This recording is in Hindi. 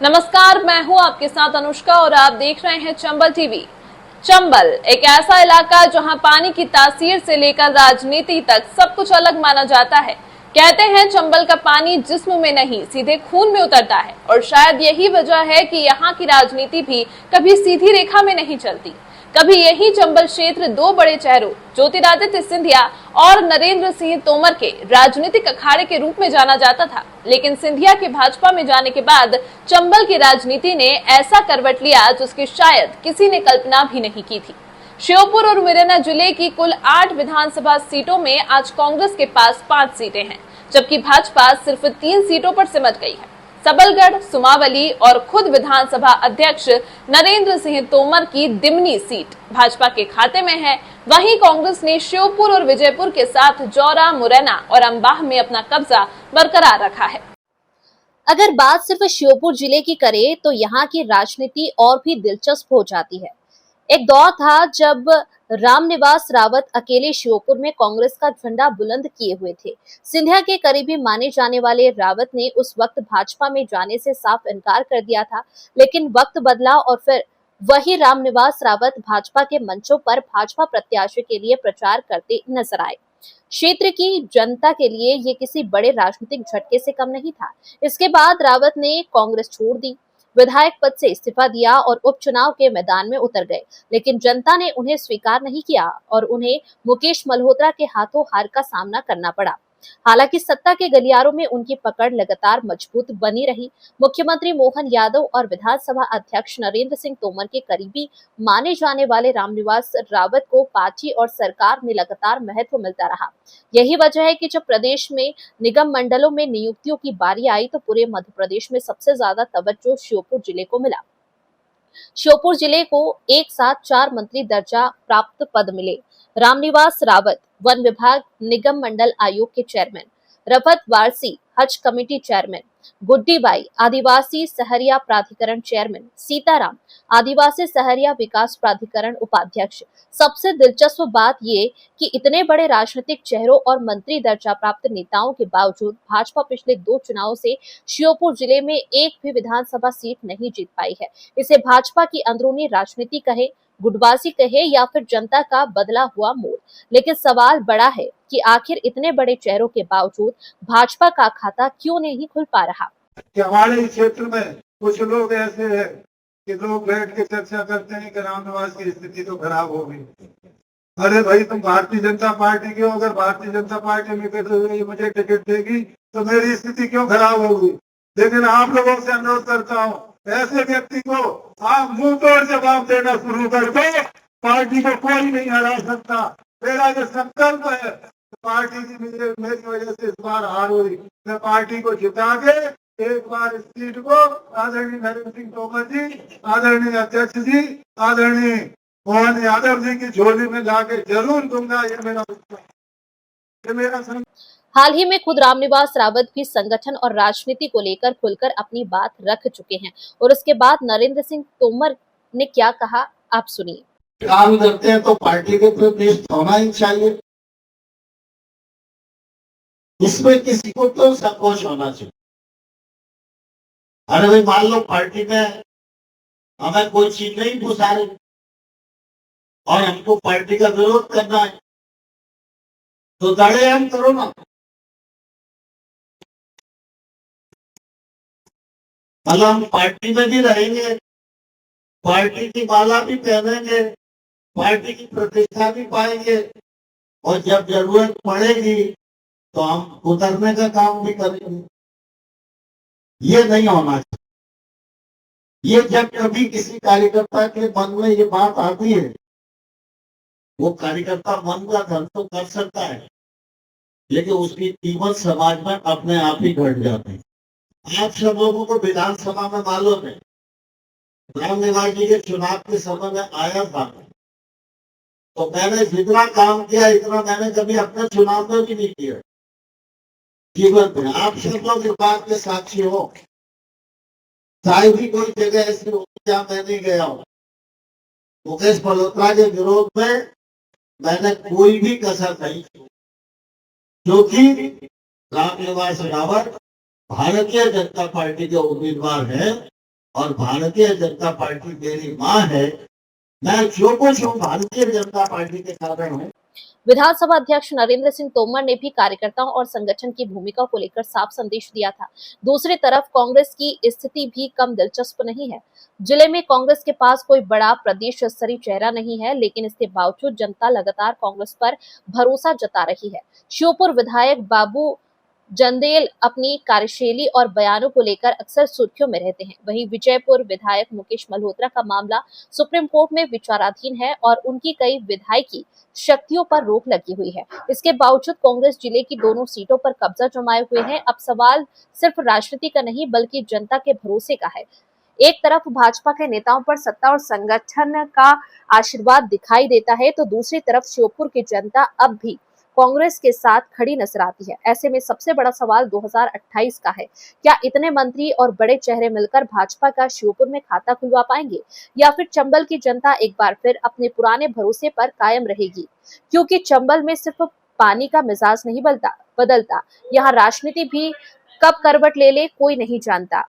नमस्कार, मैं हूं आपके साथ अनुष्का और आप देख रहे हैं चंबल टीवी। चंबल एक ऐसा इलाका जहां पानी की तासीर से लेकर राजनीति तक सब कुछ अलग माना जाता है। कहते हैं चंबल का पानी जिस्म में नहीं सीधे खून में उतरता है और शायद यही वजह है कि यहाँ की राजनीति भी कभी सीधी रेखा में नहीं चलती। कभी यही चंबल क्षेत्र दो बड़े चेहरों ज्योतिरादित्य सिंधिया और नरेंद्र सिंह तोमर के राजनीतिक अखाड़े के रूप में जाना जाता था, लेकिन सिंधिया के भाजपा में जाने के बाद चंबल की राजनीति ने ऐसा करवट लिया जिसकी शायद किसी ने कल्पना भी नहीं की थी। श्योपुर और मुरैना जिले की कुल 8 विधानसभा सीटों में आज कांग्रेस के पास 5 सीटें हैं, जबकि भाजपा सिर्फ 3 सीटों पर सिमट गई है। सबलगढ़, सुमावली और खुद विधानसभा अध्यक्ष नरेंद्र सिंह तोमर की दिमनी सीट भाजपा के खाते में है। वहीं कांग्रेस ने श्योपुर और विजयपुर के साथ जौरा, मुरैना और अंबाह में अपना कब्जा बरकरार रखा है। अगर बात सिर्फ श्योपुर जिले की करें तो यहाँ की राजनीति और भी दिलचस्प हो जाती है। एक दौर था जब रामनिवास रावत अकेले श्योपुर में कांग्रेस का झंडा बुलंद किए हुए थे। सिंधिया के करीबी माने जाने वाले रावत ने उस वक्त भाजपा में जाने से साफ इनकार कर दिया था, लेकिन वक्त बदला और फिर वही रामनिवास रावत भाजपा के मंचों पर भाजपा प्रत्याशी के लिए प्रचार करते नजर आए। क्षेत्र की जनता के लिए ये किसी बड़े राजनीतिक झटके से कम नहीं था। इसके बाद रावत ने कांग्रेस छोड़ दी, विधायक पद से इस्तीफा दिया और उपचुनाव के मैदान में उतर गए, लेकिन जनता ने उन्हें स्वीकार नहीं किया और उन्हें मुकेश मल्होत्रा के हाथों हार का सामना करना पड़ा। हालांकि सत्ता के गलियारों में उनकी पकड़ लगातार मजबूत बनी रही। मुख्यमंत्री मोहन यादव और विधानसभा अध्यक्ष नरेंद्र सिंह तोमर के करीबी माने जाने वाले रामनिवास रावत को पार्टी और सरकार में लगातार महत्व मिलता रहा। यही वजह है कि जब प्रदेश में निगम मंडलों में नियुक्तियों की बारी आई तो पूरे मध्य प्रदेश में सबसे ज्यादा तवज्जो श्योपुर जिले को मिला। श्योपुर जिले को एक साथ 4 मंत्री दर्जा प्राप्त पद मिले। रामनिवास रावत वन विभाग निगम मंडल आयोग के चेयरमैन, रफत वारसी हज कमेटी चेयरमैन, गुड्डी बाई आदिवासी सहरिया प्राधिकरण चेयरमैन, सीताराम आदिवासी सहरिया विकास प्राधिकरण उपाध्यक्ष। सबसे दिलचस्प बात ये कि इतने बड़े राजनीतिक चेहरों और मंत्री दर्जा प्राप्त नेताओं के बावजूद भाजपा पिछले 2 चुनावों से श्योपुर जिले में एक भी विधानसभा सीट नहीं जीत पाई है। इसे भाजपा की अंदरूनी राजनीति कहे, गुटबाजी कहे या फिर जनता का बदला हुआ मोड़, लेकिन सवाल बड़ा है कि आखिर इतने बड़े चेहरों के बावजूद भाजपा का खाता क्यों नहीं खुल पा रहा। हमारे क्षेत्र में कुछ लोग ऐसे हैं कि लोग बैठ के चर्चा करते हैं कि रामनिवास की स्थिति तो खराब हो गई। अरे भाई, तुम भारतीय जनता पार्टी के हो, अगर भारतीय जनता पार्टी में कहते हुए मुझे टिकट देगी तो मेरी स्थिति क्यों खराब होगी। लेकिन आप लोगों से अनुरोध करता हूँ, ऐसे व्यक्ति को आप मुंह तोड़ जवाब देना शुरू कर दो। पार्टी को कोई नहीं हरा सकता। मेरा जो संकल्प है, पार्टी की मेरी वजह से इस बार हार हुई, मैं पार्टी को जिता के एक बार इस सीट को आदरणीय नरेंद्र सिंह तोमर जी, आदरणीय अध्यक्ष जी, आदरणीय मोहन यादव जी की झोली में लाके जरूर दूंगा। ये मेरा हाल ही में खुद रामनिवास रावत भी संगठन और राजनीति को लेकर खुलकर अपनी बात रख चुके हैं और उसके बाद नरेंद्र सिंह तोमर ने क्या कहा, आप सुनिए। काम करते हैं तो पार्टी के प्रति होना ही चाहिए, इसमें किसी को तो संकोच होना चाहिए। अरे भाई, मान लो पार्टी में हमें कोई चीज नहीं घुसा रही और हमको पार्टी का विरोध करना है तो लड़े हम करो ना। मतलब हम पार्टी में भी रहेंगे, पार्टी की माला भी पहनेंगे, पार्टी की प्रतिष्ठा भी पाएंगे और जब जरूरत पड़ेगी तो हम उतरने का काम भी करेंगे। ये नहीं होना चाहिए। ये जब कभी किसी कार्यकर्ता के मन में ये बात आती है, वो कार्यकर्ता मन का धन तो कर सकता है, लेकिन उसकी कीमत समाज में अपने आप ही घट जाती है। आप सब लोगों को विधानसभा में मालूम है, रामनिवास जी के चुनाव के समय में आया था तो मैंने जितना काम किया इतना मैंने कभी अपने चुनाव में भी नहीं किया जीवन में। आप सब लोग इस बात के साक्षी हो। शायद ही कोई जगह ऐसी होगी जहाँ मैं नहीं गया हूँ। मुकेश मल्होत्रा के विरोध में मैंने कोई भी कसर नहीं छोड़ी, क्योंकि रामनिवास रावत भारतीय जनता पार्टी के उम्मीदवार हैं और भारतीय जनता पार्टी मेरी माँ है। मैं जो कुछ हूँ भारतीय जनता पार्टी के कारण हूँ। विधानसभा अध्यक्ष नरेंद्र सिंह तोमर ने भी कार्यकर्ताओं और संगठन की भूमिका को लेकर साफ संदेश दिया था। दूसरी तरफ कांग्रेस की स्थिति भी कम दिलचस्प नहीं है। जिले में कांग्रेस के पास कोई बड़ा प्रदेश स्तरीय चेहरा नहीं है, लेकिन इसके बावजूद जनता लगातार कांग्रेस पर भरोसा जता रही है। श्योपुर विधायक बाबू जंदेल अपनी कार्यशैली और बयानों को लेकर अक्सर सुर्खियों में रहते हैं। वहीं विजयपुर विधायक मुकेश मल्होत्रा का मामला सुप्रीम कोर्ट में विचाराधीन है और उनकी कई विधायकी शक्तियों पर रोक लगी हुई है। इसके बावजूद कांग्रेस जिले की दोनों सीटों पर कब्जा जमाए हुए है। अब सवाल सिर्फ राजनीति का नहीं बल्कि जनता के भरोसे का है। एक तरफ भाजपा के नेताओं पर सत्ता और संगठन का आशीर्वाद दिखाई देता है, तो दूसरी तरफ श्योपुर की जनता अब भी कांग्रेस के साथ खड़ी नजर आती है। ऐसे में सबसे बड़ा सवाल 2028 का है। क्या इतने मंत्री और बड़े चेहरे मिलकर भाजपा का श्योपुर में खाता खुलवा पाएंगे, या फिर चंबल की जनता एक बार फिर अपने पुराने भरोसे पर कायम रहेगी? क्योंकि चंबल में सिर्फ पानी का मिजाज नहीं बदलता, यहाँ राजनीति भी कब करवट ले कोई नहीं जानता।